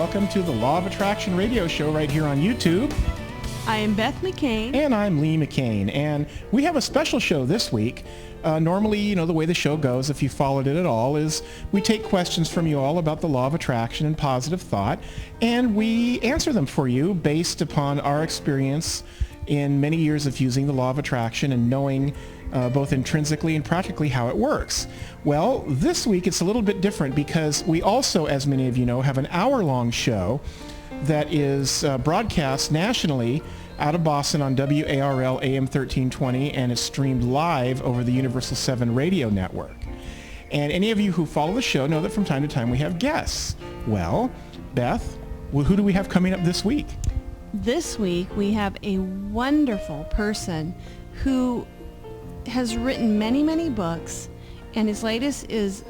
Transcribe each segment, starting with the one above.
welcome to the Law of Attraction radio show right here on YouTube. I am Beth McCain. And I'm Lee McCain. And we have a special show this week. Normally, the way the show goes, if you followed it at all, is we take questions from you all about the law of attraction and positive thought, and we answer them for you based upon our experience in many years of using the law of attraction and knowing both intrinsically and practically how it works. Well, this week it's a little bit different because we also, as many of you know, have an hour-long show that is broadcast nationally out of Boston on WARL AM 1320, and it's streamed live over the Universal 7 radio network. And any of you who follow the show know that from time to time we have guests. Well, Beth, who do we have coming up this week? This week we have a wonderful person who has written many, many books, and his latest is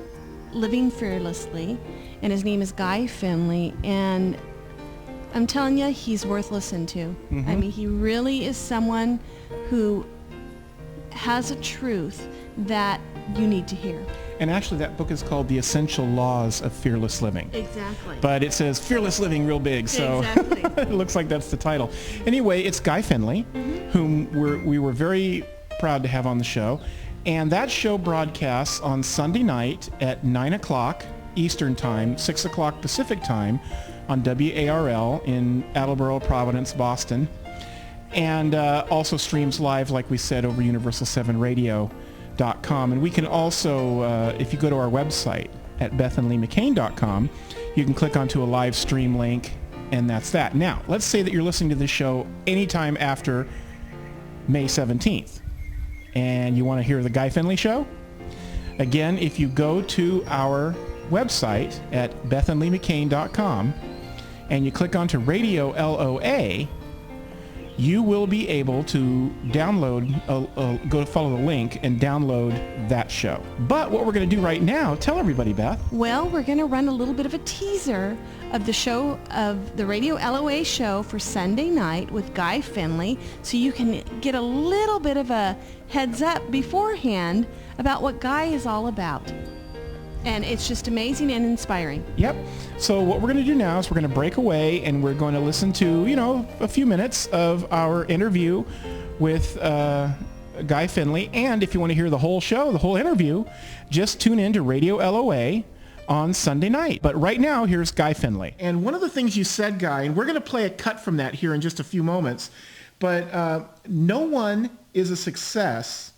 Living Fearlessly, and his name is Guy Finley, and I'm telling you, he's worth listening to. Mm-hmm. I mean, he really is someone who has a truth that you need to hear. And actually, that book is called The Essential Laws of Fearless Living. Exactly. But it says Fearless Living real big, so exactly. It looks like that's the title. Anyway, it's Guy Finley, mm-hmm. whom we were very proud to have on the show. And that show broadcasts on Sunday night at 9 o'clock Eastern Time, 6 o'clock Pacific Time, on WARL in Attleboro, Providence, Boston, and also streams live, like we said, over universal7radio.com. And we can also, if you go to our website at bethandleemccain.com, you can click onto a live stream link, and that's that. Now, let's say that you're listening to this show anytime after May 17th, and you want to hear the Guy Finley Show. Again, if you go to our website at bethandleemccain.com and you click onto Radio LOA, you will be able to download, go follow the link and download that show. But what we're going to do right now, tell everybody, Beth. Well, we're going to run a little bit of a teaser of the show, of the Radio LOA show for Sunday night with Guy Finley, so you can get a little bit of a heads up beforehand about what Guy is all about. And it's just amazing and inspiring. Yep. So what we're going to do now is we're going to break away and we're going to listen to, a few minutes of our interview with Guy Finley. And if you want to hear the whole show, the whole interview, just tune in to Radio LOA on Sunday night. But right now, here's Guy Finley. And one of the things you said, Guy, and we're going to play a cut from that here in just a few moments, but no one is a success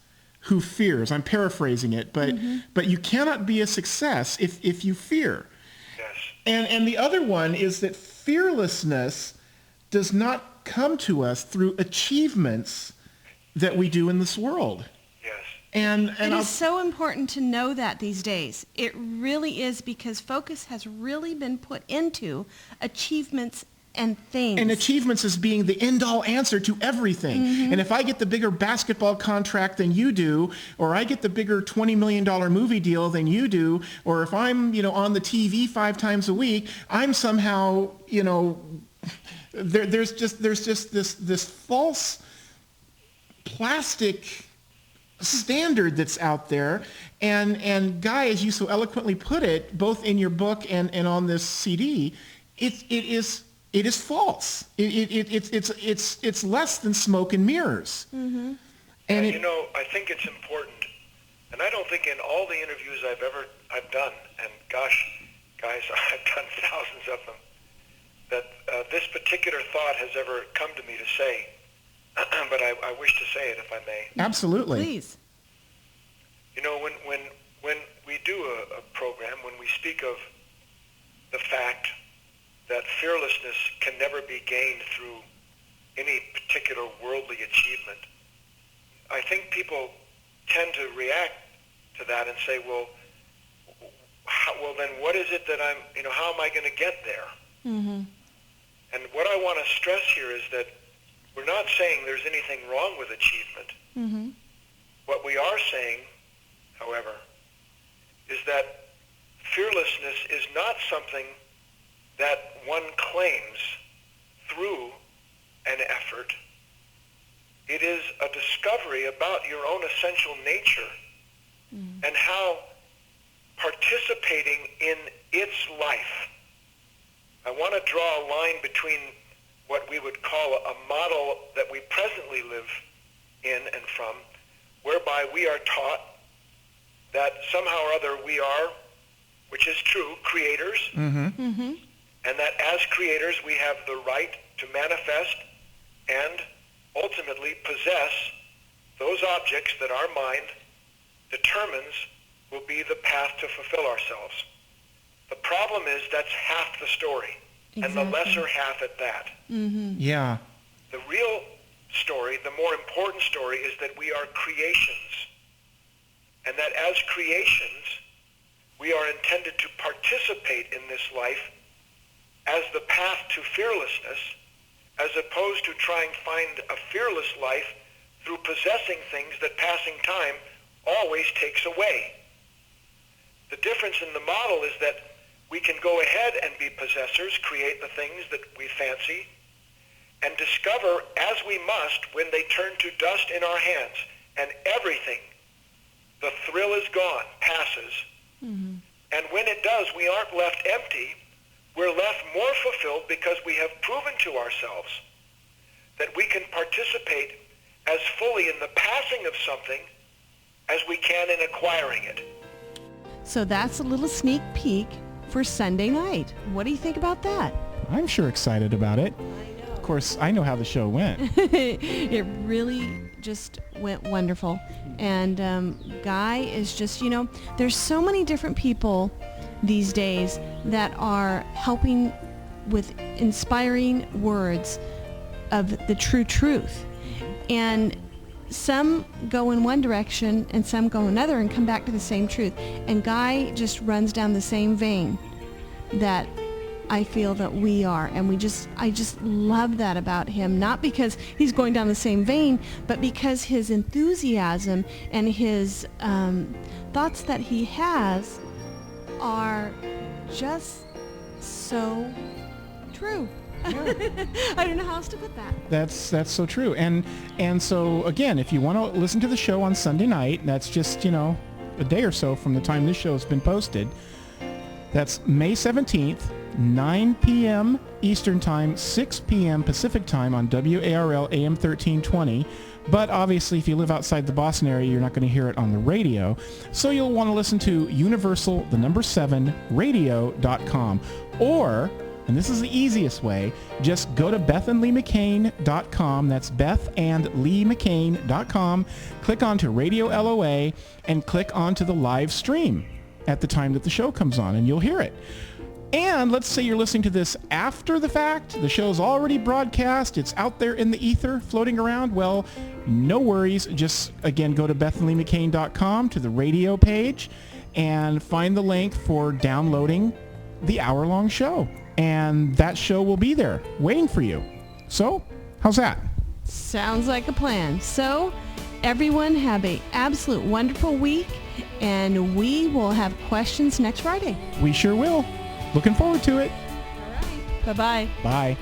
who fears. I'm paraphrasing it, but mm-hmm. but you cannot be a success if you fear. Yes. And the other one is that fearlessness does not come to us through achievements that we do in this world. Yes. And it is so important to know that these days. It really is, because focus has really been put into achievements and things. And achievements as being the end-all answer to everything. Mm-hmm. And if I get the bigger basketball contract than you do, or I get the bigger $20 million movie deal than you do, or if I'm, on the TV 5 times a week, I'm somehow, there's just this false plastic standard that's out there. And Guy, as you so eloquently put it, both in your book and on this CD, it is false. It's less than smoke and mirrors. Mm-hmm. And I think it's important, and I don't think in all the interviews I've done, and gosh, guys, I've done thousands of them, that this particular thought has ever come to me to say, but I wish to say it if I may. Absolutely. Please. When we do a program, when we speak of the fact that fearlessness can never be gained through any particular worldly achievement, I think people tend to react to that and say, well, then what is it that how am I going to get there? Mm-hmm. And what I want to stress here is that we're not saying there's anything wrong with achievement. Mm-hmm. What we are saying, however, is that fearlessness is not something that one claims through an effort. It is a discovery about your own essential nature and how participating in its life I want to draw a line between what we would call a model that we presently live in and from, whereby we are taught that somehow or other we are, which is true, creators, and that as creators we have the right to manifest and ultimately possess those objects that our mind determines will be the path to fulfill ourselves. The problem is that's half the story, and the lesser half at that. Yeah. The real story, the more important story, is that we are creations, and that as creations, we are intended to participate in this life as the path to fearlessness, as opposed to trying to find a fearless life through possessing things that passing time always takes away. The difference in the model is that we can go ahead and be possessors, create the things that we fancy, and discover, as we must, when they turn to dust in our hands, and everything, the thrill is gone, passes. And when it does, we aren't left empty. We're left more fulfilled because we have proven to ourselves that we can participate as fully in the passing of something as we can in acquiring it. So that's a little sneak peek for Sunday night. What do you think about that? I'm sure excited about it. I know. Of course, I know how the show went. It really just went wonderful. And Guy is just, there's so many different people these days that are helping with inspiring words of the true truth. And some go in one direction and some go another and come back to the same truth. And Guy just runs down the same vein that I feel that we are. And I just love that about him, not because he's going down the same vein, but because his enthusiasm and his thoughts that he has are just so true. I don't know how else to put that. That's so true. And so again, if you want to listen to the show on Sunday night, that's just, a day or so from the time this show's been posted. That's May 17th, 9 p.m. Eastern Time, 6 p.m. Pacific Time on WARL AM 1320. But obviously, if you live outside the Boston area, you're not going to hear it on the radio. So you'll want to listen to universal7radio.com. Or, and this is the easiest way, just go to bethandleemccain.com. That's bethandleemccain.com. Click onto Radio LOA and click onto the live stream at the time that the show comes on, and you'll hear it. And let's say you're listening to this after the fact. The show's already broadcast. It's out there in the ether floating around. Well, no worries. Just, again, go to bethandleemccain.com to the radio page and find the link for downloading the hour-long show. And that show will be there waiting for you. So, how's that? Sounds like a plan. So, everyone have an absolute wonderful week, and we will have questions next Friday. We sure will. Looking forward to it. All right. Bye-bye. Bye.